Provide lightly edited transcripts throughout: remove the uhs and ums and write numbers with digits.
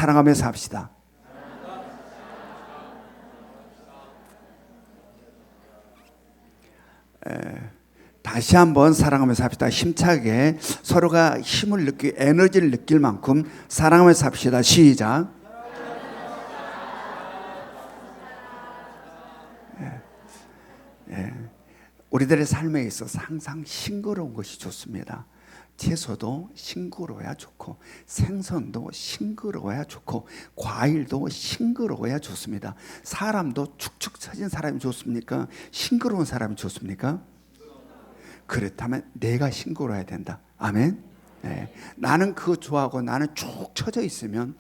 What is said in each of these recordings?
사랑하며 삽시다. 다시 한번 사랑하며 삽시다. 힘차게 서로가 힘을 느끼고 에너지를 느낄 만큼 사랑하며 삽시다. 시작. 우리들의 삶에 있어서 항상 싱거로운 것이 좋습니다. 채소도 싱거워야 좋고, 생선도 싱거워야 좋고, 과일도 싱거워야 좋습니다. 사람도 축축 처진 사람이 좋습니까? 싱거운 사람이 좋습니까? 그렇다면 내가 싱거워야 된다. 아멘. 네. 나는 그거 좋아하고 나는 쭉 처져 있으면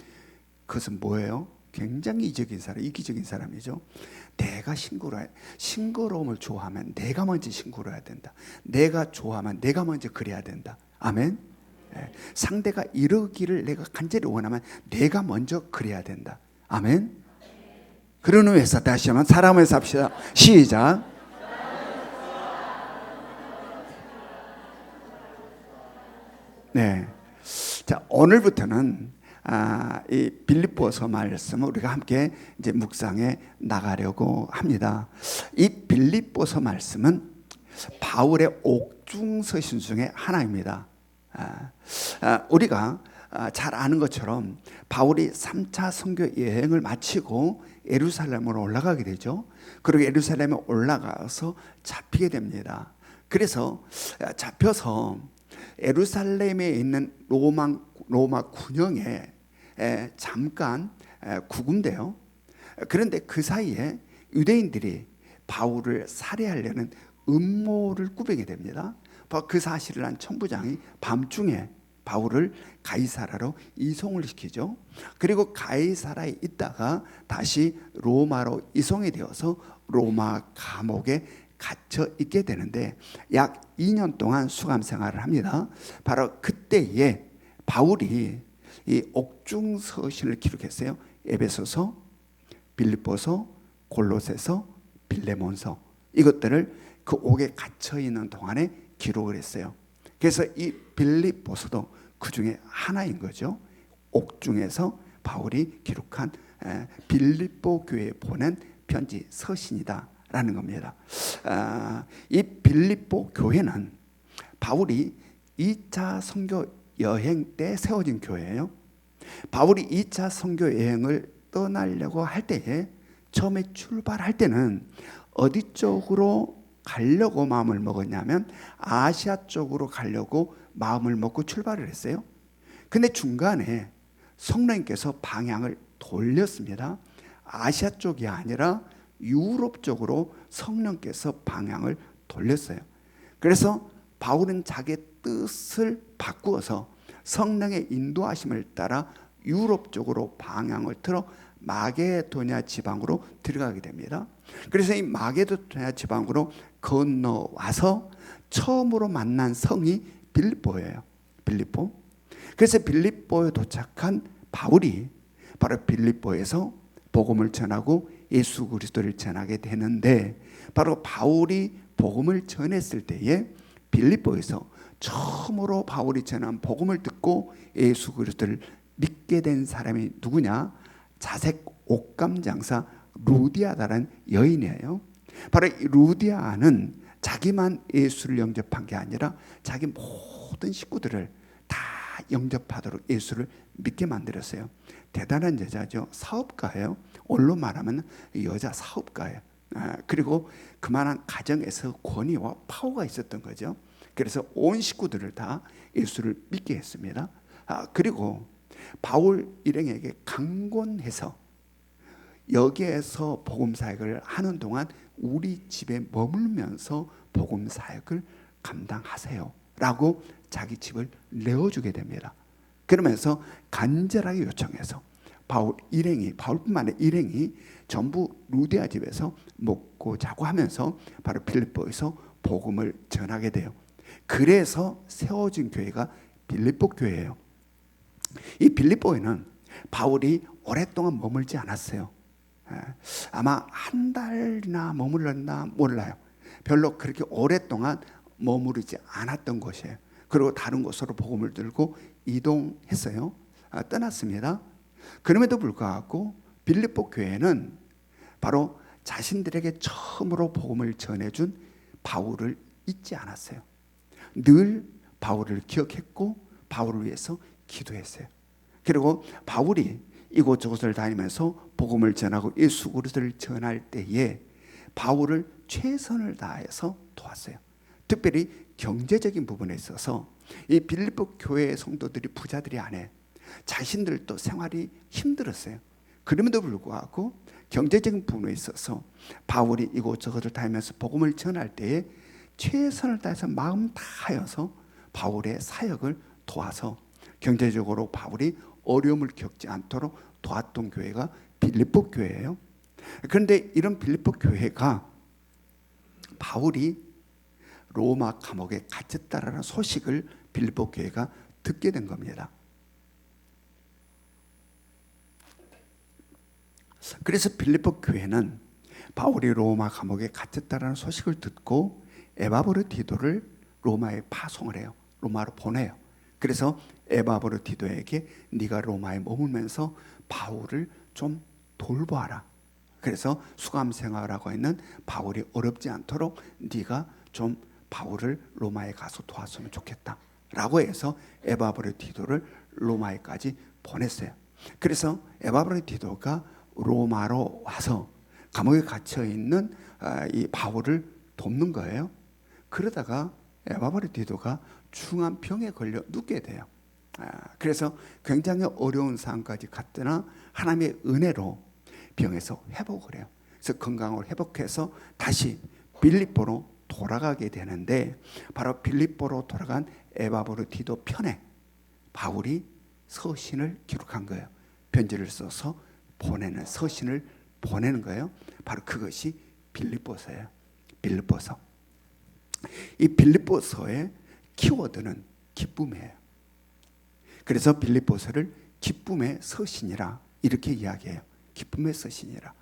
그것은 뭐예요? 굉장히 이기적인 사람이죠. 내가 싱거로움을 좋아하면 내가 먼저 싱거워야 된다. 내가 좋아하면 내가 먼저 그래야 된다. 아멘. 네. 상대가 이러기를 내가 간절히 원하면 내가 먼저 그래야 된다. 아멘. 그런 의미에서 다시 한번 사랑하며 삽시다. 시작. 네. 자, 오늘부터는 이 빌립보서 말씀을 우리가 함께 이제 묵상해 나가려고 합니다. 이 빌립보서 말씀은 바울의 옥중서신 중에 하나입니다. 우리가 잘 아는 것처럼 바울이 3차 선교 여행을 마치고 예루살렘으로 올라가게 되죠. 그리고 예루살렘에 올라가서 잡히게 됩니다. 그래서 잡혀서 예루살렘에 있는 로마 군영에 잠깐 구금돼요. 그런데 그 사이에 유대인들이 바울을 살해하려는 음모를 꾸미게 됩니다. 그 사실을 한 천부장이 밤중에 바울을 가이사라로 이송을 시키죠. 그리고 가이사라에 있다가 다시 로마로 이송이 되어서 로마 감옥에 갇혀 있게 되는데 약 2년 동안 수감 생활을 합니다. 바로 그때에 바울이 이 옥중서신을 기록했어요. 에베소서, 빌립보서, 골로새서, 빌레몬서, 이것들을 그 옥에 갇혀 있는 동안에 기록을 했어요. 그래서 이 빌립보서도 그 중에 하나인 거죠. 옥중에서 바울이 기록한 빌립보 교회에 보낸 편지 서신이다 라는 겁니다. 이 빌립보 교회는 바울이 2차 선교 여행 때 세워진 교회예요. 바울이 2차 선교 여행을 떠나려고 할 때에 처음에 출발할 때는 어디 쪽으로 가려고 마음을 먹었냐면 아시아 쪽으로 가려고 마음을 먹고 출발을 했어요. 근데 중간에 성령님께서 방향을 돌렸습니다. 아시아 쪽이 아니라 유럽 쪽으로 성령께서 방향을 돌렸어요. 그래서 바울은 자기의 뜻을 바꾸어서 성령의 인도하심을 따라 유럽 쪽으로 방향을 틀어 마게도냐 지방으로 들어가게 됩니다. 그래서 이 마게도냐 지방으로 건너와서 처음으로 만난 성이 빌립보예요. 빌립보. 그래서 빌립보에 도착한 바울이 바로 빌립보에서 복음을 전하고 예수 그리스도를 전하게 되는데, 바로 바울이 복음을 전했을 때에 빌립보에서 처음으로 바울이 전한 복음을 듣고 예수 그리스도를 믿게 된 사람이 누구냐? 자색 옷감 장사 루디아다라는 여인이에요. 바로 이 루디아는 자기만 예수를 영접한 게 아니라 자기 모든 식구들을 다 영접하도록 예수를 믿게 만들었어요. 대단한 여자죠. 사업가예요. 오늘로 말하면 여자 사업가예요. 그리고 그만한 가정에서 권위와 파워가 있었던 거죠. 그래서 온 식구들을 다 예수를 믿게 했습니다. 그리고 바울 일행에게 강권해서 여기에서 복음 사역을 하는 동안 우리 집에 머물면서 복음 사역을 감당하세요 라고 자기 집을 내어주게 됩니다. 그러면서 간절하게 요청해서 바울뿐만 아니라 일행이 전부 루디아 집에서 먹고 자고 하면서 바로 빌립보에서 복음을 전하게 돼요. 그래서 세워진 교회가 빌립보 교회예요. 이 빌립보에는 바울이 오랫동안 머물지 않았어요. 아마 한 달이나 머물렀나 몰라요. 별로 그렇게 오랫동안 머무르지 않았던 곳이에요. 그리고 다른 곳으로 복음을 들고 이동했어요. 떠났습니다. 그럼에도 불구하고 빌립보 교회는 바로 자신들에게 처음으로 복음을 전해준 바울을 잊지 않았어요. 늘 바울을 기억했고 바울을 위해서 기도했어요. 그리고 바울이 이곳저곳을 다니면서 복음을 전하고 예수 그리스도를 전할 때에 바울을 최선을 다해서 도왔어요. 특별히 경제적인 부분에 있어서 이 빌립보 교회의 성도들이 부자들이 아니에요. 자신들도 생활이 힘들었어요. 그럼에도 불구하고 경제적인 부분에 있어서 바울이 이곳저곳을 다니면서 복음을 전할 때에 최선을 다해서 마음 다하여서 바울의 사역을 도와서 경제적으로 바울이 어려움을 겪지 않도록 도왔던 교회가 빌립보 교회예요. 그런데 이런 빌립보 교회가 바울이 로마 감옥에 갇혔다라는 소식을 빌립보 교회가 듣게 된 겁니다. 그래서 빌립보 교회는 바울이 로마 감옥에 갇혔다라는 소식을 듣고 에바브르디도를 로마에 파송을 해요. 로마로 보내요. 그래서 에바브르디도에게 네가 로마에 머물면서 바울을 좀 돌보아라. 그래서 수감 생활하고 있는 바울이 어렵지 않도록 네가 좀 바울을 로마에 가서 도왔으면 좋겠다 라고 해서 에바브르디도를 로마에까지 보냈어요. 그래서 에바브르디도가 로마로 와서 감옥에 갇혀있는 이 바울을 돕는 거예요. 그러다가 에바브르디도가 중한 병에 걸려 눕게 돼요. 그래서 굉장히 어려운 상황까지 갔더나 하나님의 은혜로 병에서 회복을 해요. 그래서 건강을 회복해서 다시 빌립보로 돌아가게 되는데 바로 빌립보로 돌아간 에바브르디도 편에 바울이 서신을 기록한 거예요. 편지를 써서 보내는 서신을 보내는 거예요. 바로 그것이 빌립보서예요. 빌립보서. 이 빌립보서의 키워드는 기쁨이에요. 그래서 빌립보서를 기쁨의 서신이라 이렇게 이야기해요. 기쁨의 서신이라.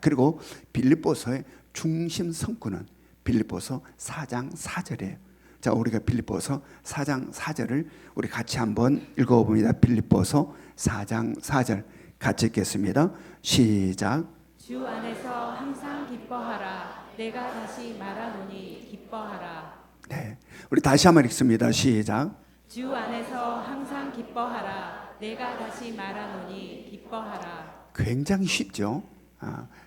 그리고 빌립보서의 중심 성구는 빌립보서 4장 4절이에요. 자, 우리가 빌립보서 4장 4절을 우리 같이 한번 읽어봅니다. 빌립보서 4장 4절 같이 읽겠습니다. 시작. 주 안에서 항상 기뻐하라. 내가 다시 말하노니 기뻐하라. 네, 우리 다시 한번 읽습니다. 시작. 주 안에서 항상 기뻐하라. 내가 다시 말하노니 기뻐하라. 굉장히 쉽죠.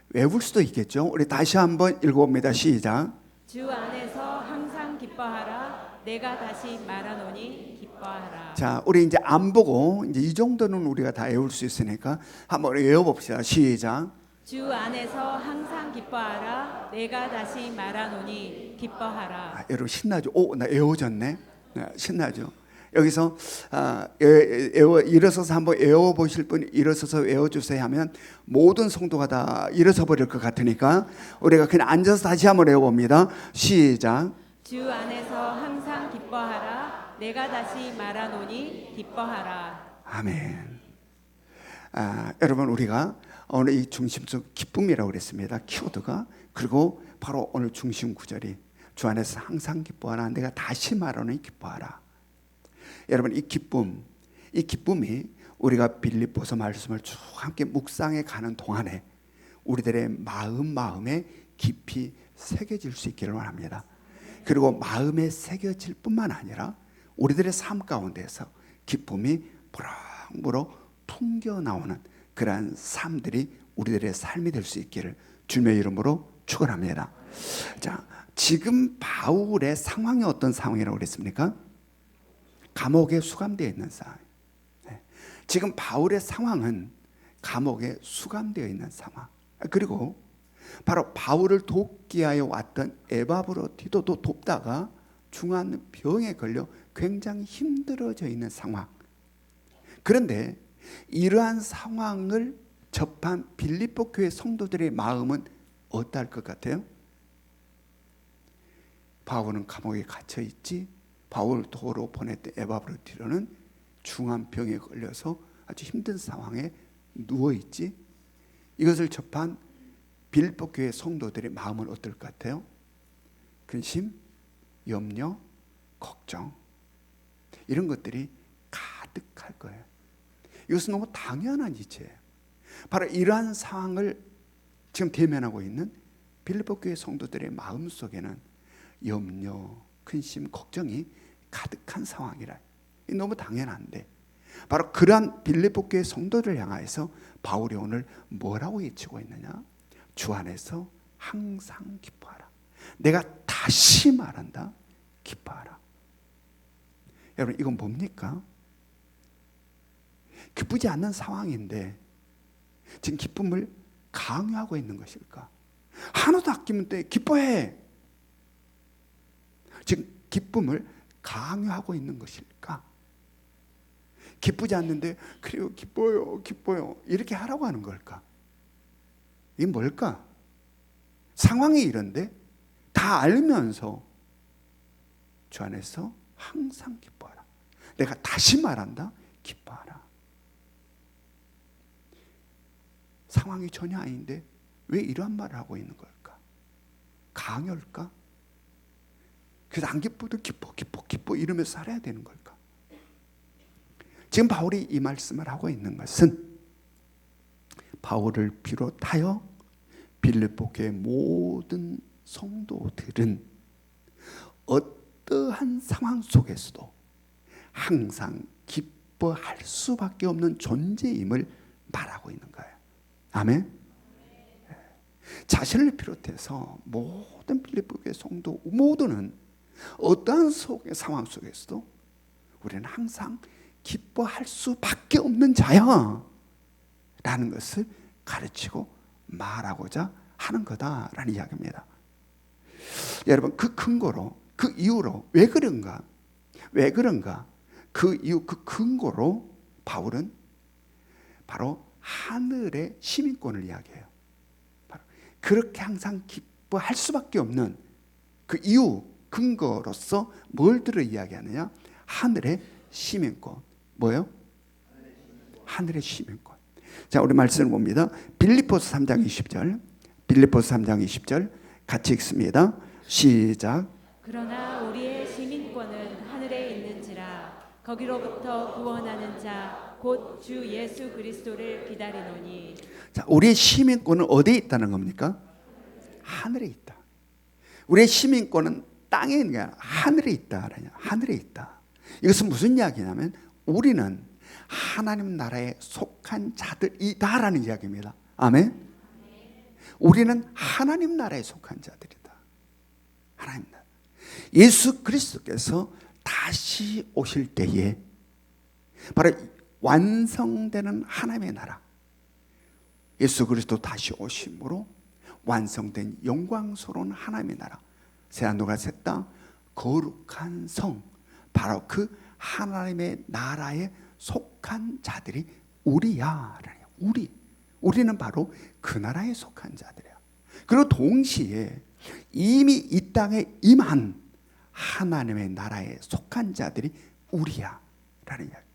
외울 수도 있겠죠. 우리 다시 한번 읽어봅니다. 시작. 주 안에서 항상 기뻐하라. 내가 다시 말하노니 기뻐하라. 자, 우리 이제 안 보고 이제 이 정도는 우리가 다 외울 수 있으니까 한번 외워봅시다. 시작. 주 안에서 항상 기뻐하라. 내가 다시 말하노니 기뻐하라. 여러분 신나죠? 오, 나 외워졌네. 신나죠? 여기서 일어서서 한번 외워보실 분 일어서서 외워주세요 하면 모든 성도가 다 일어서 버릴 것 같으니까 우리가 그냥 앉아서 다시 한번 외워봅니다. 시작. 주 안에서 항상 기뻐하라. 내가 다시 말하노니 기뻐하라. 아멘. 여러분 우리가 오늘 이 중심적 기쁨이라고 그랬습니다. 키워드가. 그리고 바로 오늘 중심 구절이 주 안에서 항상 기뻐하라. 내가 다시 말하노니 기뻐하라. 여러분 이 기쁨이 우리가 빌립보서 말씀을 쭉 함께 묵상해 가는 동안에 우리들의 마음에 깊이 새겨질 수 있기를 원합니다. 그리고 마음에 새겨질 뿐만 아니라 우리들의 삶 가운데서 기쁨이 무럭무럭 풍겨 나오는 그러한 삶들이 우리들의 삶이 될 수 있기를 주님의 이름으로 축원합니다. 자, 지금 바울의 상황이 어떤 상황이라고 그랬습니까? 감옥에 수감되어 있는 상황. 지금 바울의 상황은 감옥에 수감되어 있는 상황. 그리고 바로 바울을 돕기 위하여 왔던 에바브로디도도 돕다가 중한 병에 걸려 굉장히 힘들어져 있는 상황. 그런데 이러한 상황을 접한 빌립보 교회 성도들의 마음은 어떨 것 같아요? 바울은 감옥에 갇혀 있지. 바울 도로 보냈던 에바브로디도는 중한 병에 걸려서 아주 힘든 상황에 누워 있지. 이것을 접한 빌립보 교회 성도들의 마음은 어떨 것 같아요? 근심, 염려, 걱정 이런 것들이 가득할 거예요. 이것은 너무 당연한 이치예요. 바로 이러한 상황을 지금 대면하고 있는 빌립보 교회 성도들의 마음속에는 염려, 근심, 걱정이 가득한 상황이라. 너무 당연한데 바로 그러한 빌립보 교회 성도들 향하여서 바울이 오늘 뭐라고 외치고 있느냐? 주 안에서 항상 기뻐하라. 내가 다시 말한다. 기뻐하라. 여러분 이건 뭡니까? 기쁘지 않는 상황인데 지금 기쁨을 강요하고 있는 것일까? 하나도 아끼면 돼. 기뻐해. 지금 기쁨을 강요하고 있는 것일까? 기쁘지 않는데 그래요 기뻐요 기뻐요 이렇게 하라고 하는 걸까? 이게 뭘까? 상황이 이런데 다 알면서 주 안에서 항상 기뻐하라. 내가 다시 말한다. 기뻐하라. 상황이 전혀 아닌데 왜 이러한 말을 하고 있는 걸까? 강요일까? 그래서 안 기뻐도 기뻐 이러면서 살아야 되는 걸까? 지금 바울이 이 말씀을 하고 있는 것은 바울을 비롯하여 빌립보 교회 모든 성도들은 어떠한 상황 속에서도 항상 기뻐할 수밖에 없는 존재임을 말하고 있는 거예요. 아멘. 자신을 비롯해서 모든 빌립보 교회 성도 모두는 어떠한 상황 속에서도 우리는 항상 기뻐할 수밖에 없는 자야 라는 것을 가르치고 말하고자 하는 거다라는 이야기입니다. 여러분 그 근거로 그 이유로 왜 그런가 그 이유 그 근거로 바울은 바로 하늘의 시민권을 이야기해요. 바로 그렇게 항상 기뻐할 수밖에 없는 그 이유 근거로서 뭘 들어 이야기하느냐? 하늘의 시민권. 뭐예요? 하늘의 시민권. 자, 우리 말씀을 봅니다. 빌립보서 3장 20절. 빌립보서 3장 20절 같이 읽습니다. 시작. 그러나 우리의 시민권은 하늘에 있는지라 거기로부터 구원하는 자 곧 주 예수 그리스도를 기다리노니. 자, 우리의 시민권은 어디에 있다는 겁니까? 하늘에 있다. 우리의 시민권은 땅에 있는 게 아니라 하늘에 있다. 하늘에 있다. 이것은 무슨 이야기냐면 우리는 하나님 나라에 속한 자들이다라는 이야기입니다. 아멘. 우리는 하나님 나라에 속한 자들이다. 하나님 나라. 예수 그리스도께서 다시 오실 때에 바로 완성되는 하나님의 나라, 예수 그리스도 다시 오심으로 완성된 영광스러운 하나님의 나라, 새하늘과 새 땅, 거룩한 성, 바로 그 하나님의 나라에 속한 자들이 우리야. 우리는 바로 그 나라에 속한 자들이야. 그리고 동시에 이미 이 땅에 임한 하나님의 나라에 속한 자들이 우리야 라는 이야기.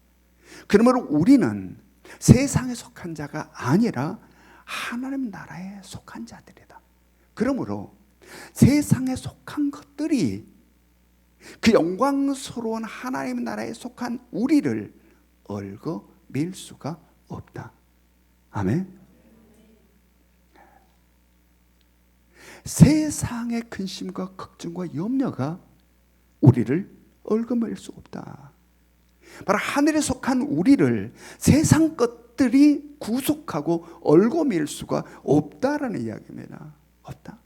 그러므로 우리는 세상에 속한 자가 아니라 하나님 나라에 속한 자들이다. 그러므로 세상에 속한 것들이 그 영광스러운 하나님 나라에 속한 우리를 얽어맬 수가 없다. 아멘. 세상의 근심과 걱정과 염려가 우리를 얽어맬 수 없다. 바로 하늘에 속한 우리를 세상 것들이 구속하고 얽어맬 수가 없다라는 이야기입니다. 없다.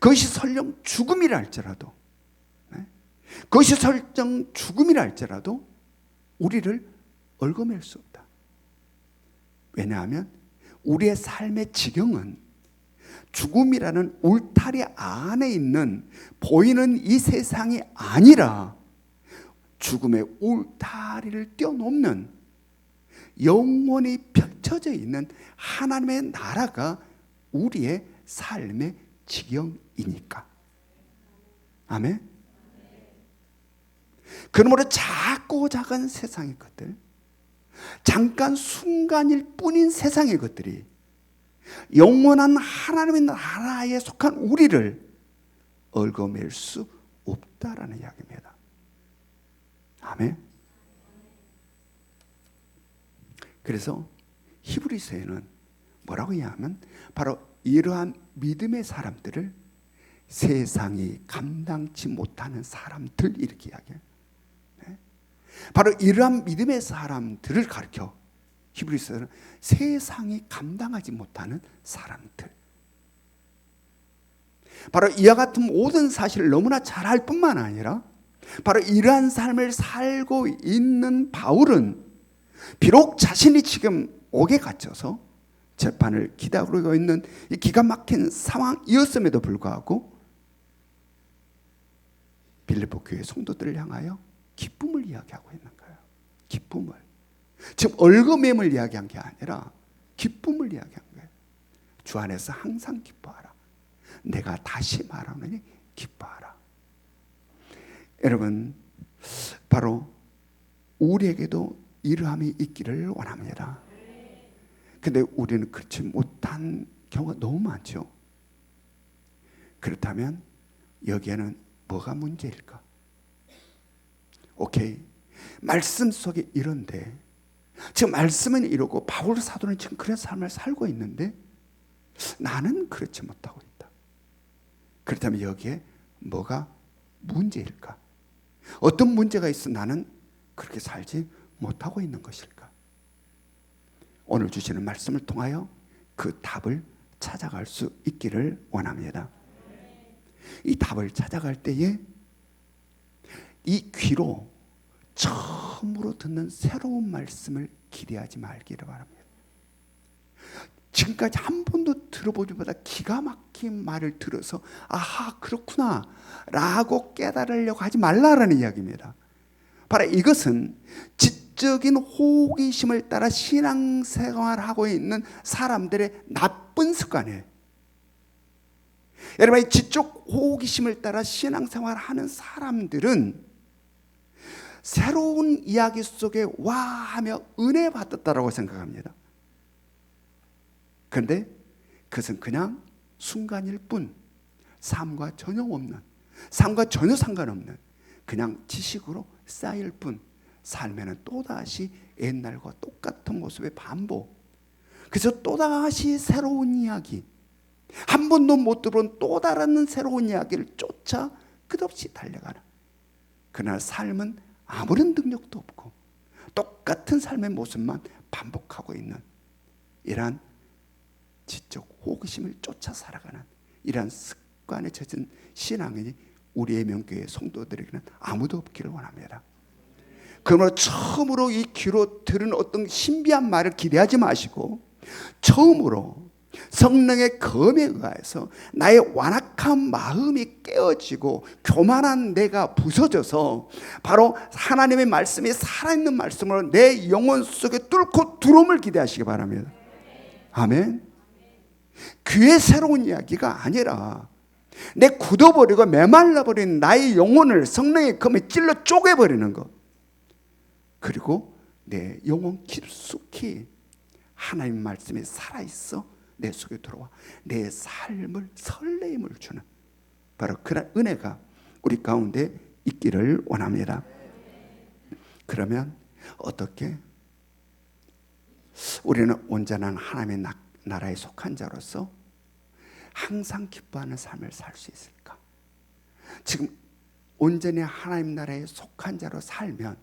그것이 설령 죽음이라 할지라도, 그것이 설령 죽음이라 할지라도 우리를 얽어맬 수 없다. 왜냐하면 우리의 삶의 지경은 죽음이라는 울타리 안에 있는 보이는 이 세상이 아니라 죽음의 울타리를 뛰어넘는 영원히 펼쳐져 있는 하나님의 나라가 우리의 삶의 지경이니까. 아멘. 그러므로 작고 작은 세상의 것들, 잠깐 순간일 뿐인 세상의 것들이 영원한 하나님의 나라에 속한 우리를 얽어맬 수 없다라는 이야기입니다. 아멘. 그래서 히브리서에는 뭐라고 이야기하면 바로 이러한 믿음의 사람들을 세상이 감당치 못하는 사람들 이렇게 이야기해요. 바로 이러한 믿음의 사람들을 가르쳐 히브리서는 세상이 감당하지 못하는 사람들. 바로 이와 같은 모든 사실을 너무나 잘 알 뿐만 아니라 바로 이러한 삶을 살고 있는 바울은 비록 자신이 지금 옥에 갇혀서 재판을 기다리고 있는 이 기가 막힌 상황이었음에도 불구하고 빌립보 교회 성도들을 향하여 기쁨을 이야기하고 있는 거예요. 기쁨을. 지금 얽어맴을 이야기한 게 아니라 기쁨을 이야기한 거예요. 주 안에서 항상 기뻐하라. 내가 다시 말하노니 기뻐하라. 여러분, 바로 우리에게도 이러함이 있기를 원합니다. 근데 우리는 그렇지 못한 경우가 너무 많죠. 그렇다면 여기에는 뭐가 문제일까? 오케이, 말씀 속에 이런데 지금 말씀은 이러고 바울 사도는 지금 그런 삶을 살고 있는데 나는 그렇지 못하고 있다. 그렇다면 여기에 뭐가 문제일까? 어떤 문제가 있어 나는 그렇게 살지 못하고 있는 것일까? 오늘 주시는 말씀을 통하여 그 답을 찾아갈 수 있기를 원합니다. 이 답을 찾아갈 때에 이 귀로 처음으로 듣는 새로운 말씀을 기대하지 말기를 바랍니다. 지금까지 한 번도 들어보지 못한 기가 막힌 말을 들어서 아하 그렇구나 라고 깨달으려고 하지 말라라는 이야기입니다. 바로 이것은 지적인 호기심을 따라 신앙생활하고 있는 사람들의 나쁜 습관이에요. 여러분, 이 지적 호기심을 따라 신앙생활하는 사람들은 새로운 이야기 속에 와 하며 은혜 받았다라고 생각합니다. 그런데 그것은 그냥 순간일 뿐, 삶과 전혀 없는, 삶과 전혀 상관없는 그냥 지식으로 쌓일 뿐, 삶에는 또다시 옛날과 똑같은 모습의 반복. 그래서 또다시 새로운 이야기, 한 번도 못 들어본 또 다른 새로운 이야기를 쫓아 끝없이 달려가는, 그러나 삶은 아무런 능력도 없고 똑같은 삶의 모습만 반복하고 있는 이러한 지적 호기심을 쫓아 살아가는 이러한 습관에 젖은 신앙인이 우리의 명교회 성도들에게는 아무도 없기를 원합니다. 그러므로 처음으로 이 귀로 들은 어떤 신비한 말을 기대하지 마시고 처음으로 성령의 검에 의해서 나의 완악한 마음이 깨어지고 교만한 내가 부서져서 바로 하나님의 말씀이 살아있는 말씀으로 내 영혼 속에 뚫고 들어옴을 기대하시기 바랍니다. 아멘. 귀의 새로운 이야기가 아니라 내 굳어버리고 메말라버린 나의 영혼을 성령의 검에 찔러 쪼개버리는 것, 그리고 내 영혼 깊숙이 하나님 말씀이 살아있어 내 속에 들어와 내 삶을 설레임을 주는 바로 그런 은혜가 우리 가운데 있기를 원합니다. 그러면 어떻게 우리는 온전한 하나님의 나라에 속한 자로서 항상 기뻐하는 삶을 살 수 있을까? 지금 온전히 하나님 나라에 속한 자로 살면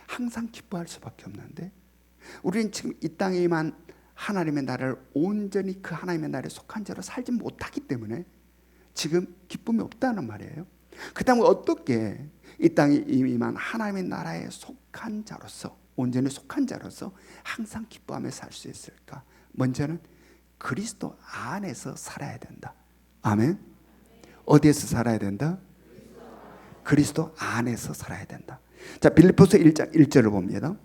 항상 기뻐할 수밖에 없는데 우리는 지금 이 땅에만 하나님의 나라를 온전히 그 하나님의 나라에 속한 자로 살지 못하기 때문에 지금 기쁨이 없다는 말이에요. 그렇다면 어떻게 이 땅에 이만 하나님의 나라에 속한 자로서 온전히 속한 자로서 항상 기뻐하며 살 수 있을까? 먼저는 그리스도 안에서 살아야 된다. 아멘. 어디에서 살아야 된다? 그리스도 안에서 살아야 된다. 자, 빌립보서 1장 1절을 봅니다.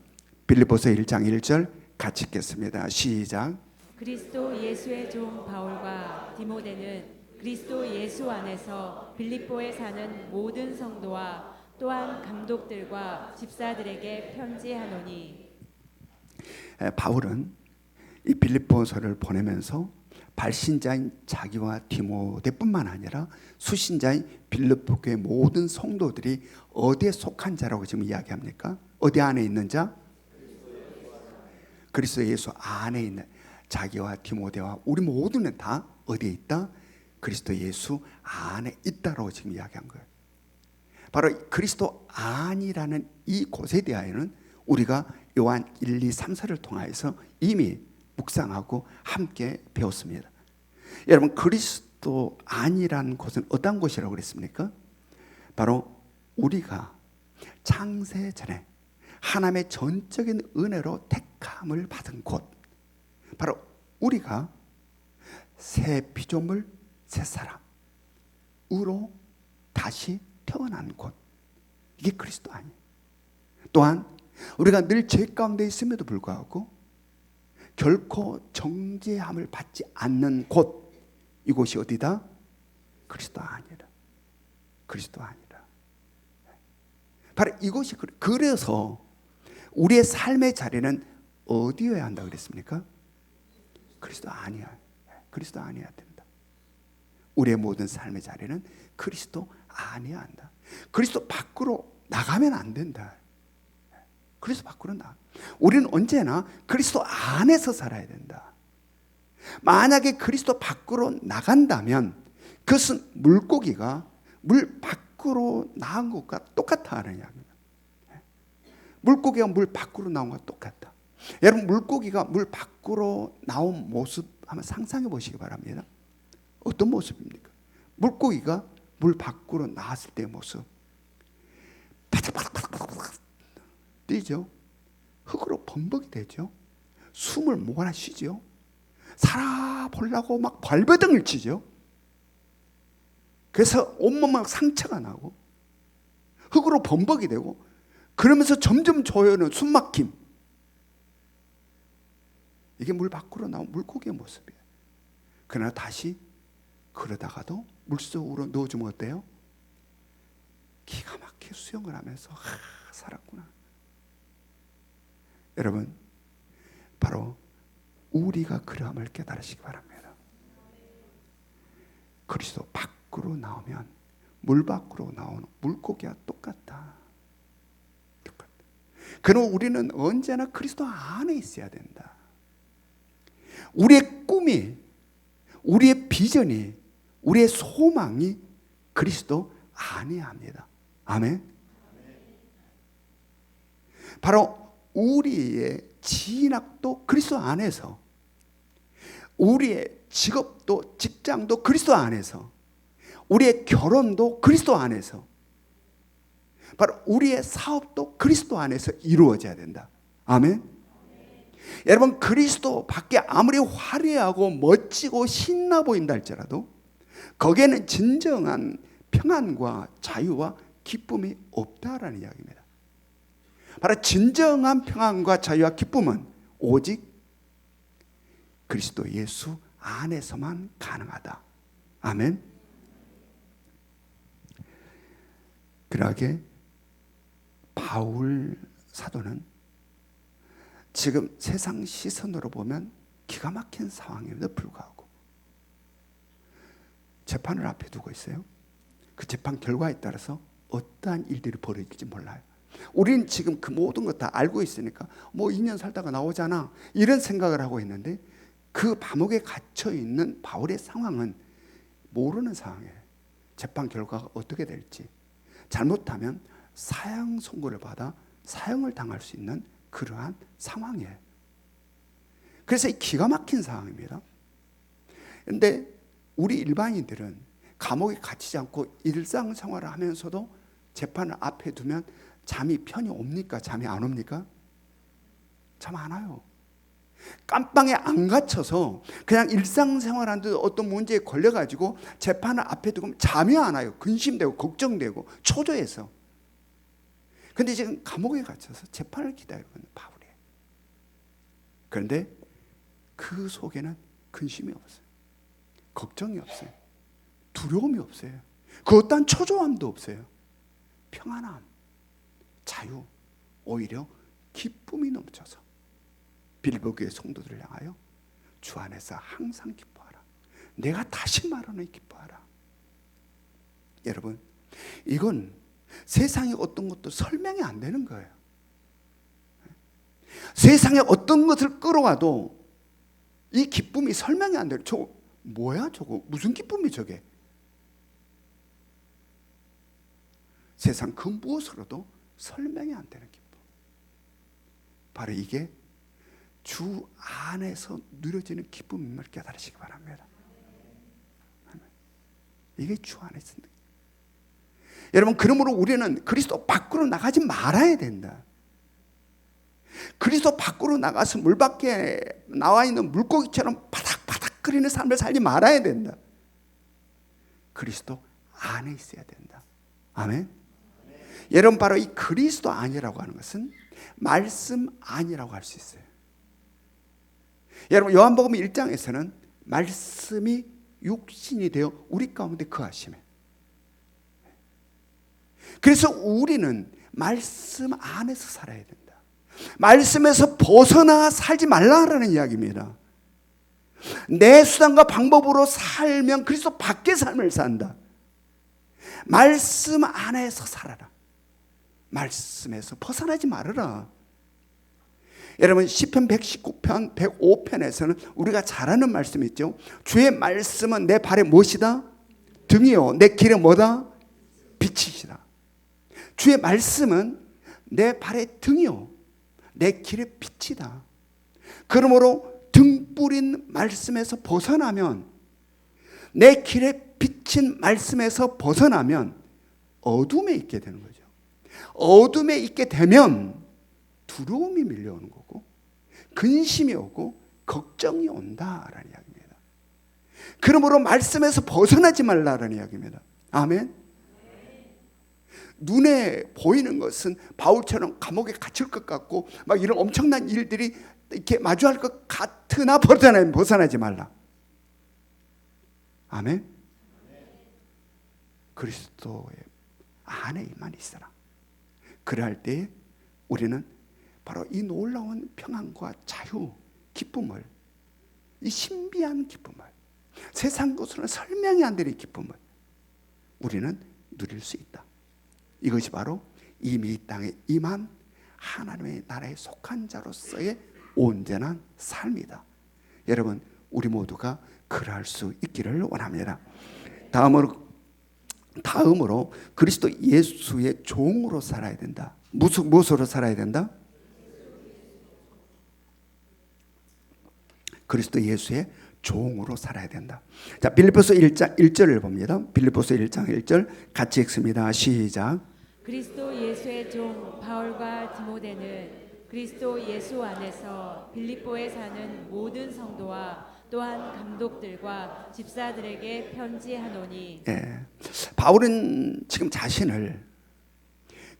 빌립보서 1장 1절 같이 읽겠습니다. 시작. 그리스도 예수의 종 바울과 디모데는 그리스도 예수 안에서 빌립보에 사는 모든 성도와 또한 감독들과 집사들에게 편지하노니. 바울은 이 빌립보서를 보내면서 발신자인 자기와 디모데뿐만 아니라 수신자인 빌립보 교회 모든 성도들이 어디에 속한 자라고 지금 이야기합니까? 어디 안에 있는 자? 그리스도 예수 안에 있는 자기와 디모데와 우리 모두는 다 어디에 있다? 그리스도 예수 안에 있다라고 지금 이야기한 거예요. 바로 그리스도 안이라는 이 곳에 대하여는 우리가 요한 1, 2, 3, 4를 통하여서 이미 묵상하고 함께 배웠습니다. 여러분, 그리스도 안이라는 곳은 어떤 곳이라고 그랬습니까? 바로 우리가 창세 전에 하나님의 전적인 은혜로 택함을 받은 곳, 바로 우리가 새 피조물, 새 사람으로 다시 태어난 곳, 이게 그리스도 아니에요. 또한 우리가 늘 죄 가운데 있음에도 불구하고 결코 정죄함을 받지 않는 곳, 이곳이 어디다? 그리스도 아니라. 그리스도 아니라. 바로 이곳이, 그래서 우리의 삶의 자리는 어디여야 한다고 그랬습니까? 그리스도 아니야. 그리스도 아니어야 된다. 우리의 모든 삶의 자리는 그리스도 아니어야 한다. 그리스도 밖으로 나가면 안 된다. 그리스도 밖으로 나. 우리는 언제나 그리스도 안에서 살아야 된다. 만약에 그리스도 밖으로 나간다면 그것은 물고기가 물 밖으로 나간 것과 똑같아 하는 이야기입니다. 물고기가 물 밖으로 나온 것과 똑같다. 여러분, 물고기가 물 밖으로 나온 모습 한번 상상해 보시기 바랍니다. 어떤 모습입니까? 물고기가 물 밖으로 나왔을 때의 모습. 바닥바닥바닥바닥 뛰죠. 흙으로 범벅이 되죠. 숨을 못 하나 쉬죠. 살아보려고 막 발버둥을 치죠. 그래서 온몸에 상처가 나고 흙으로 범벅이 되고, 그러면서 점점 조여오는 숨막힘, 이게 물 밖으로 나온 물고기의 모습이에요. 그러나 다시 그러다가도 물속으로 넣어주면 어때요? 기가 막히게 수영을 하면서 살았구나. 여러분, 바로 우리가 그러함을 깨달으시기 바랍니다. 그리스도 밖으로 나오면 물 밖으로 나오는 물고기와 똑같다. 그러나 우리는 언제나 그리스도 안에 있어야 된다. 우리의 꿈이, 우리의 비전이, 우리의 소망이 그리스도 안에야 합니다. 아멘. 바로 우리의 진학도 그리스도 안에서, 우리의 직업도 직장도 그리스도 안에서, 우리의 결혼도 그리스도 안에서, 바로 우리의 사업도 그리스도 안에서 이루어져야 된다. 아멘. 여러분, 그리스도 밖에 아무리 화려하고 멋지고 신나 보인다 할지라도 거기에는 진정한 평안과 자유와 기쁨이 없다라는 이야기입니다. 바로 진정한 평안과 자유와 기쁨은 오직 그리스도 예수 안에서만 가능하다. 아멘. 그러하게 바울 사도는 지금 세상 시선으로 보면 기가 막힌 상황임에도 불구하고 재판을 앞에 두고 있어요. 그 재판 결과에 따라서 어떠한 일들이 벌어질지 몰라요. 우리는 지금 그 모든 것 다 알고 있으니까 뭐 2년 살다가 나오잖아, 이런 생각을 하고 있는데, 그 감옥에 갇혀 있는 바울의 상황은 모르는 상황이에요. 재판 결과가 어떻게 될지, 잘못하면 사형 선고를 받아 사형을 당할 수 있는 그러한 상황이에요. 그래서 기가 막힌 상황입니다. 그런데 우리 일반인들은 감옥에 갇히지 않고 일상생활을 하면서도 재판을 앞에 두면 잠이 편히 옵니까? 잠이 안 옵니까? 잠 안 와요. 깜빵에 안 갇혀서 그냥 일상생활하는데 어떤 문제에 걸려가지고 재판을 앞에 두고 잠이 안 와요. 근심되고 걱정되고 초조해서. 근데 지금 감옥에 갇혀서 재판을 기다리고 있는 바울이에요. 그런데 그 속에는 근심이 없어요. 걱정이 없어요. 두려움이 없어요. 그 어떠한 초조함도 없어요. 평안함, 자유, 오히려 기쁨이 넘쳐서 빌립보 교회 성도들을 향하여 주 안에서 항상 기뻐하라. 내가 다시 말하노니 기뻐하라. 여러분, 이건 세상의 어떤 것도 설명이 안 되는 거예요. 세상에 어떤 것을 끌어와도 이 기쁨이 설명이 안 돼요. 저거 뭐야 저거? 무슨 기쁨이 저게? 세상 그 무엇으로도 설명이 안 되는 기쁨. 바로 이게 주 안에서 누려지는 기쁨임을 깨달으시기 바랍니다. 이게 주 안에 있습니다. 여러분, 그러므로 우리는 그리스도 밖으로 나가지 말아야 된다. 그리스도 밖으로 나가서 물 밖에 나와 있는 물고기처럼 바닥바닥거리는 삶을 살지 말아야 된다. 그리스도 안에 있어야 된다. 아멘. 여러분, 바로 이 그리스도 안이라고 하는 것은 말씀 안이라고 할 수 있어요. 여러분, 요한복음 1장에서는 말씀이 육신이 되어 우리 가운데 거하시며, 그래서 우리는 말씀 안에서 살아야 된다. 말씀에서 벗어나 살지 말라라는 이야기입니다. 내 수단과 방법으로 살면 그리스도 밖의 삶을 산다. 말씀 안에서 살아라. 말씀에서 벗어나지 말아라. 여러분, 시편 119편 105편에서는 우리가 잘 아는 말씀이 있죠. 주의 말씀은 내 발에 무엇이다? 등이요 내 길에 뭐다? 빛이시다. 주의 말씀은 내 발에 등이요 내 길에 빛이다. 그러므로 등 뿌린 말씀에서 벗어나면, 내 길에 비친 말씀에서 벗어나면 어둠에 있게 되는 거죠. 어둠에 있게 되면 두려움이 밀려오는 거고, 근심이 오고 걱정이 온다라는 이야기입니다. 그러므로 말씀에서 벗어나지 말라라는 이야기입니다. 아멘. 눈에 보이는 것은 바울처럼 감옥에 갇힐 것 같고 막 이런 엄청난 일들이 이렇게 마주할 것 같으나 벗어나지 말라. 아멘. 그리스도의 안에만 있어라. 그럴 때 우리는 바로 이 놀라운 평안과 자유, 기쁨을, 이 신비한 기쁨을, 세상 것으로는 설명이 안 되는 기쁨을 우리는 누릴 수 있다. 이것이 바로 이미 이 땅에 임한 하나님의 나라에 속한 자로서의 온전한 삶이다. 여러분, 우리 모두가 그럴 수 있기를 원합니다. 다음으로 그리스도 예수의 종으로 살아야 된다. 무엇으로 살아야 된다? 그리스도 예수의 종으로 살아야 된다. 자, 빌립보서 1장 1절을 봅니다. 빌립보서 1장 1절 같이 읽습니다. 시작. 그리스도 예수의 종 바울과 디모데는 그리스도 예수 안에서 빌립보에 사는 모든 성도와 또한 감독들과 집사들에게 편지하노니. 바울은 지금 자신을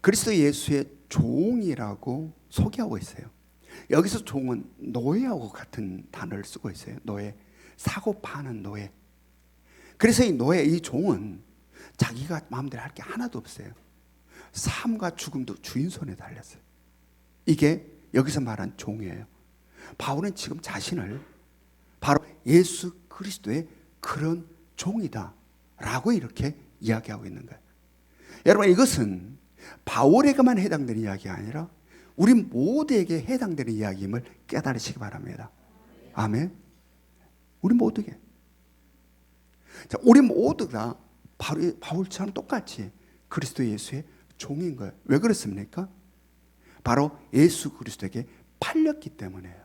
그리스도 예수의 종이라고 소개하고 있어요. 여기서 종은 노예하고 같은 단어를 쓰고 있어요. 노예, 사고 파는 노예. 그래서 이 노예, 이 종은 자기가 마음대로 할 게 하나도 없어요. 삶과 죽음도 주인 손에 달렸어요. 이게 여기서 말한 종이에요. 바울은 지금 자신을 바로 예수 그리스도의 그런 종이다 라고 이렇게 이야기하고 있는 거예요. 여러분, 이것은 바울에게만 해당되는 이야기가 아니라 우리 모두에게 해당되는 이야기임을 깨달으시기 바랍니다. 아멘. 우리 모두에게. 자, 우리 모두가 바울처럼 똑같이 그리스도 예수의 종인 거예요. 왜 그렇습니까? 바로 예수 그리스도에게 팔렸기 때문에요.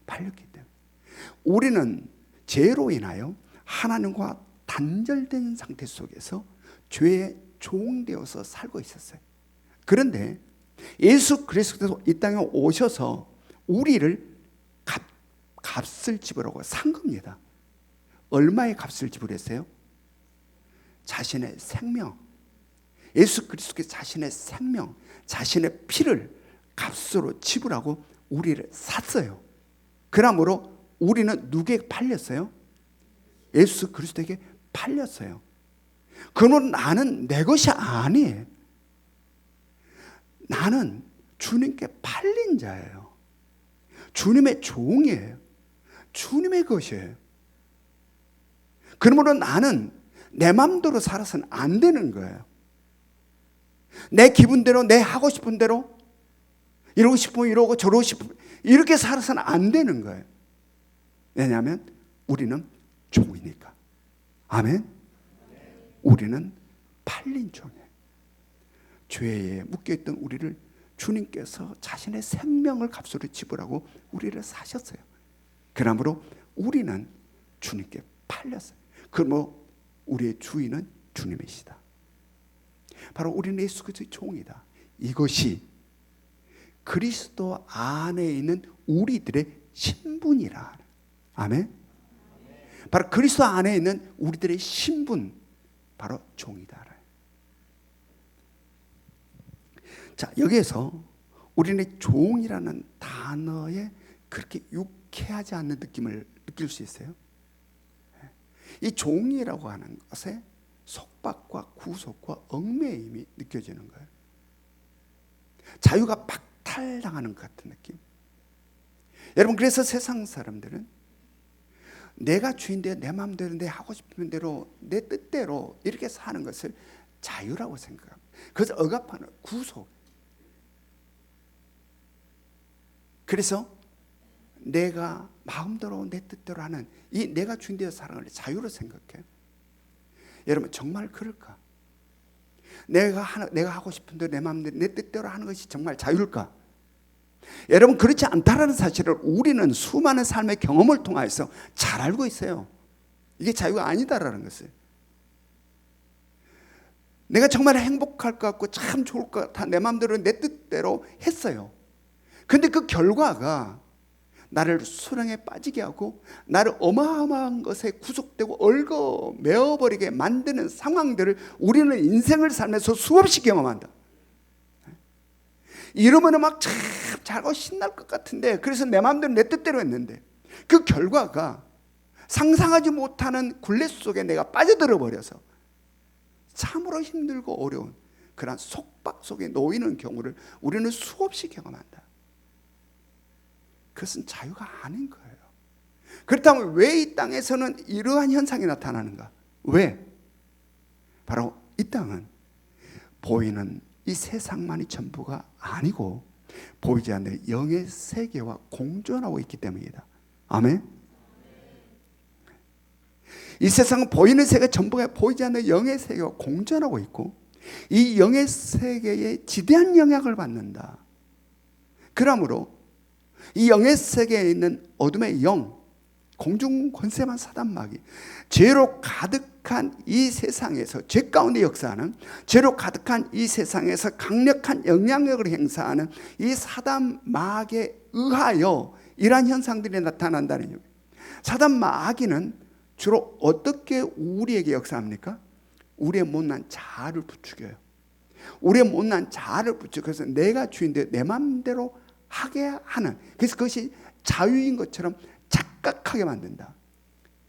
팔렸기 때문에. 우리는 죄로 인하여 하나님과 단절된 상태 속에서 죄의 종되어서 살고 있었어요. 그런데 예수 그리스도께서 이 땅에 오셔서 우리를 값을 지불하고 산 겁니다. 얼마의 값을 지불했어요? 자신의 생명. 예수 그리스도께서 자신의 생명, 자신의 피를 값으로 지불하고 우리를 샀어요. 그러므로 우리는 누구에게 팔렸어요? 예수 그리스도에게 팔렸어요. 그러면 나는 내 것이 아니에요. 나는 주님께 팔린 자예요. 주님의 종이에요. 주님의 것이에요. 그러므로 나는 내 마음대로 살아서는 안 되는 거예요. 내 기분대로, 내 하고 싶은 대로, 이러고 싶으면 이러고 저러고 싶으면 이렇게 살아서는 안 되는 거예요. 왜냐하면 우리는 종이니까. 아멘. 우리는 팔린 종이에요. 죄에 묶여있던 우리를 주님께서 자신의 생명을 값으로 지불하고 우리를 사셨어요. 그러므로 우리는 주님께 팔렸어요. 그러므로 우리의 주인은 주님이시다. 바로 우리는 예수 그리스도의 종이다. 이것이 그리스도 안에 있는 우리들의 신분이라. 아멘. 바로 그리스도 안에 있는 우리들의 신분, 바로 종이다. 자, 여기에서 우리는 종이라는 단어에 그렇게 유쾌하지 않는 느낌을 느낄 수 있어요. 이 종이라고 하는 것에 속박과 구속과 얽매임이 느껴지는 거예요. 자유가 박탈당하는 것 같은 느낌. 여러분, 그래서 세상 사람들은 내가 주인되어 내 마음대로 내 하고 싶은 대로 내 뜻대로 이렇게 사는 것을 자유라고 생각합니다. 그래서 억압하는 구속. 그래서 내가 마음대로 내 뜻대로 하는 이 내가 주인되어 살아가는 자유로 생각해요. 여러분, 정말 그럴까? 내가 하고 싶은 대로 내 마음대로 내 뜻대로 하는 것이 정말 자유일까? 여러분, 그렇지 않다라는 사실을 우리는 수많은 삶의 경험을 통해서 잘 알고 있어요. 이게 자유가 아니다라는 것을. 내가 정말 행복할 것 같고 참 좋을 것 같아 내 마음대로 내 뜻대로 했어요. 근데 그 결과가 나를 수렁에 빠지게 하고 나를 어마어마한 것에 구속되고 얽어 메어버리게 만드는 상황들을 우리는 인생을 살면서 수없이 경험한다. 이러면 막 참 잘하고 신날 것 같은데, 그래서 내 마음대로 내 뜻대로 했는데 그 결과가 상상하지 못하는 굴레 속에 내가 빠져들어 버려서 참으로 힘들고 어려운 그런 속박 속에 놓이는 경우를 우리는 수없이 경험한다. 그것은 자유가 아닌 거예요. 그렇다면 왜 이 땅에서는 이러한 현상이 나타나는가? 왜? 바로 이 땅은 보이는 이 세상만이 전부가 아니고 보이지 않는 영의 세계와 공존하고 있기 때문이다. 아멘. 이 세상은 보이는 세계 전부가 보이지 않는 영의 세계와 공존하고 있고 이 영의 세계에 지대한 영향을 받는다. 그러므로 이 영의 세계에 있는 어둠의 영, 공중 권세만 사단 마귀, 죄로 가득한 이 세상에서, 죄 가운데 역사하는, 죄로 가득한 이 세상에서 강력한 영향력을 행사하는 이 사단 마귀에 의하여 이러한 현상들이 나타난다는 얘기예요. 사단 마귀는 주로 어떻게 우리에게 역사합니까? 우리의 못난 자아를 부추겨요. 우리의 못난 자아를 부추겨서 내가 주인데 내 마음대로 하게 하는, 그래서 그것이 자유인 것처럼 착각하게 만든다.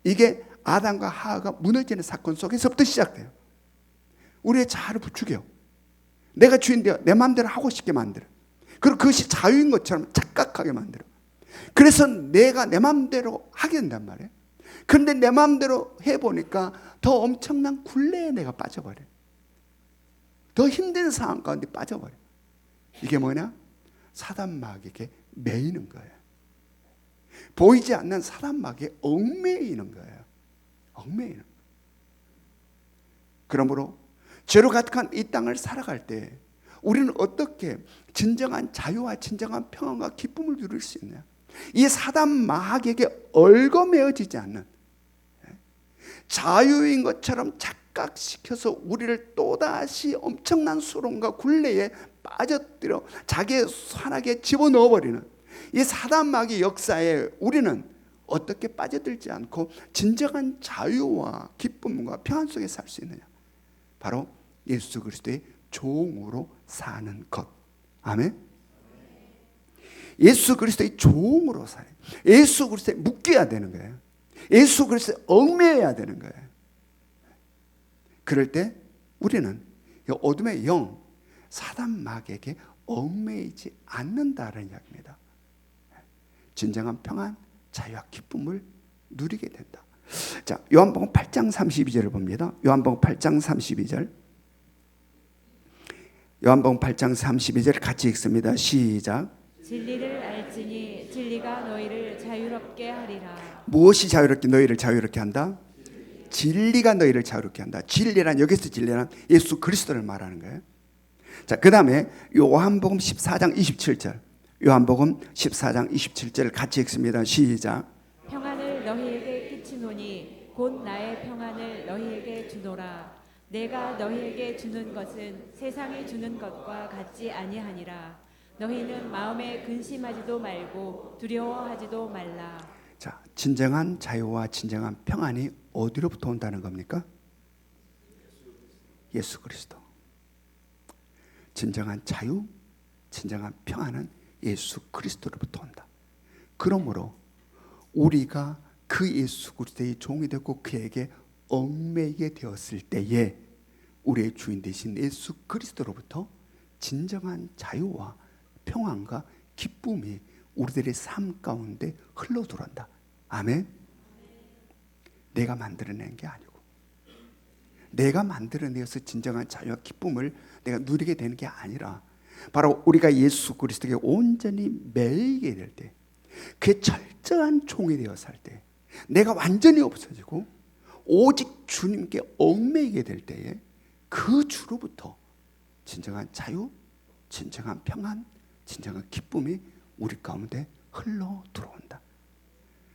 이게 아담과 하와가 무너지는 사건 속에서부터 시작돼요. 우리의 자아를 부추겨 내가 주인되어 내 마음대로 하고 싶게 만들어. 그리고 그것이 자유인 것처럼 착각하게 만들어. 그래서 내가 내 마음대로 하게 된단 말이에요. 그런데 내 마음대로 해보니까 더 엄청난 굴레에 내가 빠져버려. 더 힘든 상황 가운데 빠져버려. 이게 뭐냐? 사단 마귀에게 매이는 거예요. 보이지 않는 사단 마귀에 얽매이는 거예요. 얽매이는 거예요. 그러므로 죄로 가득한 이 땅을 살아갈 때 우리는 어떻게 진정한 자유와 진정한 평안과 기쁨을 누릴 수 있냐? 이 사단 마귀에게 얽어매어지지 않는 자유인 것처럼 착각시켜서 우리를 또다시 엄청난 수렁과 굴레에 빠져들어 자기의 산악에 집어넣어버리는 이 사단 마귀 역사에 우리는 어떻게 빠져들지 않고 진정한 자유와 기쁨과 평안 속에 살 수 있느냐? 바로 예수 그리스도의 종으로 사는 것. 아멘. 예수 그리스도의 종으로 살아요. 예수 그리스도에 묶여야 되는 거예요. 예수 그리스도에 얽매여야 되는 거예요. 그럴 때 우리는 이 어둠의 영 사단 마귀에게 얽매이지 않는다는 이야기입니다. 진정한 평안, 자유와 기쁨을 누리게 된다. 자, 요한복음 8장 32절을 봅니다. 요한복음 8장 32절. 요한복음 8장 32절 같이 읽습니다. 시작. 진리를 알지니 진리가 너희를 자유롭게 하리라. 무엇이 자유롭게 너희를 자유롭게 한다? 진리가 너희를 자유롭게 한다. 진리란, 여기서 진리란 예수 그리스도를 말하는 거예요. 자, 그 다음에 요한복음 14장 27절, 요한복음 14장 27절 같이 읽습니다. 시작. 평안을 너희에게 끼치노니 곧 나의 평안을 너희에게 주노라. 내가 너희에게 주는 것은 세상이 주는 것과 같지 아니하니라. 너희는 마음에 근심하지도 말고 두려워하지도 말라. 자, 진정한 자유와 진정한 평안이 어디로부터 온다는 겁니까? 예수 그리스도. 진정한 자유, 진정한 평안은 예수 그리스도로부터 온다. 그러므로 우리가 그 예수 그리스도의 종이 되고 그에게 얽매이게 되었을 때에 우리의 주인 되신 예수 그리스도로부터 진정한 자유와 평안과 기쁨이 우리들의 삶 가운데 흘러 들어온다. 아멘. 내가 만들어낸 게 아니고, 내가 만들어내서 진정한 자유와 기쁨을 내가 누리게 되는 게 아니라, 바로 우리가 예수 그리스도에게 온전히 매이게 될 때, 그의 철저한 종이 되어 살 때, 내가 완전히 없어지고 오직 주님께 얽매이게 될 때에 그 주로부터 진정한 자유, 진정한 평안, 진정한 기쁨이 우리 가운데 흘러 들어온다.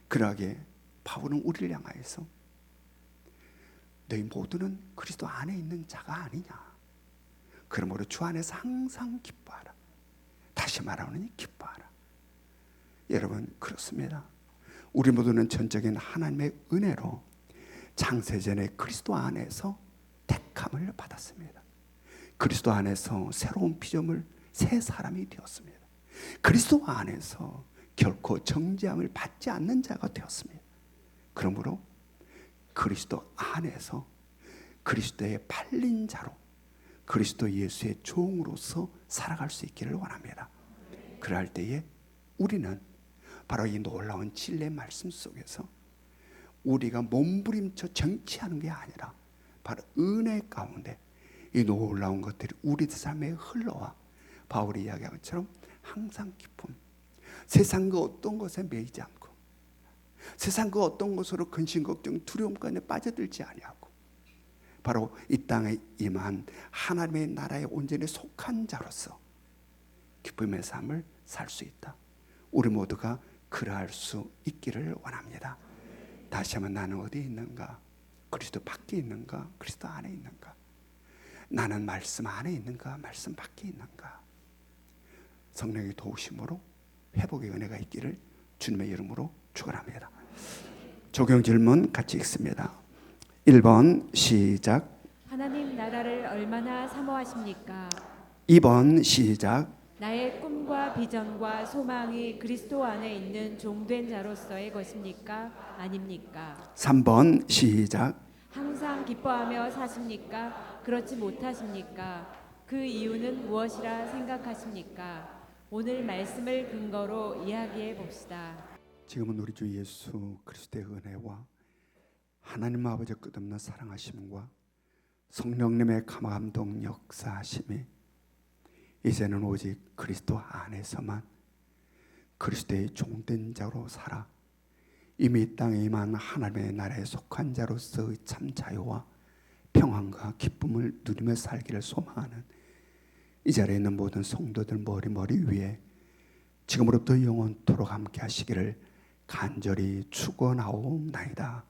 그러하게 바울은 우리를 향하여서 너희 모두는 그리스도 안에 있는 자가 아니냐. 그러므로 주 안에서 항상 기뻐하라. 다시 말하노니 기뻐하라. 여러분, 그렇습니다. 우리 모두는 전적인 하나님의 은혜로 창세전에 그리스도 안에서 택함을 받았습니다. 그리스도 안에서 새로운 피조물, 새 사람이 되었습니다. 그리스도 안에서 결코 정죄함을 받지 않는 자가 되었습니다. 그러므로 그리스도 안에서 그리스도의 팔린 자로, 그리스도 예수의 종으로서 살아갈 수 있기를 원합니다. 그럴 때에 우리는 바로 이 놀라운 진리의 말씀 속에서 우리가 몸부림쳐 정치하는 게 아니라 바로 은혜 가운데 이 놀라운 것들이 우리 삶에 흘러와 바울이 이야기한 것처럼 항상 기쁨, 세상 그 어떤 것에 매이지 않고 세상 그 어떤 것으로 근심, 걱정, 두려움 가운데 빠져들지 아니하고 바로 이 땅에 임한 하나님의 나라에 온전히 속한 자로서 기쁨의 삶을 살 수 있다. 우리 모두가 그러할 수 있기를 원합니다. 다시 한번, 나는 어디에 있는가? 그리스도 밖에 있는가? 그리스도 안에 있는가? 나는 말씀 안에 있는가? 말씀 밖에 있는가? 성령의 도우심으로 회복의 은혜가 있기를 주님의 이름으로 축원합니다. 적용 질문 같이 읽습니다. 1번 시작. 하나님 나라를 얼마나 사모하십니까? 2번 시작. 나의 꿈과 비전과 소망이 그리스도 안에 있는 종된 자로서의 것입니까? 아닙니까? 3번 시작. 항상 기뻐하며 사십니까? 그렇지 못하십니까? 그 이유는 무엇이라 생각하십니까? 오늘 말씀을 근거로 이야기해 봅시다. 지금은 우리 주 예수 그리스도의 은혜와 하나님 아버지의 끝없는 사랑하심과 성령님의 감동 역사하심이 이제는 오직 그리스도 안에서만 그리스도의 종된 자로 살아 이미 이 땅에 임한 하나님의 나라에 속한 자로서의 참 자유와 평안과 기쁨을 누리며 살기를 소망하는 이 자리에 있는 모든 성도들 머리 위에 지금으로부터 영원토록 함께 하시기를 간절히 축원하옵나이다.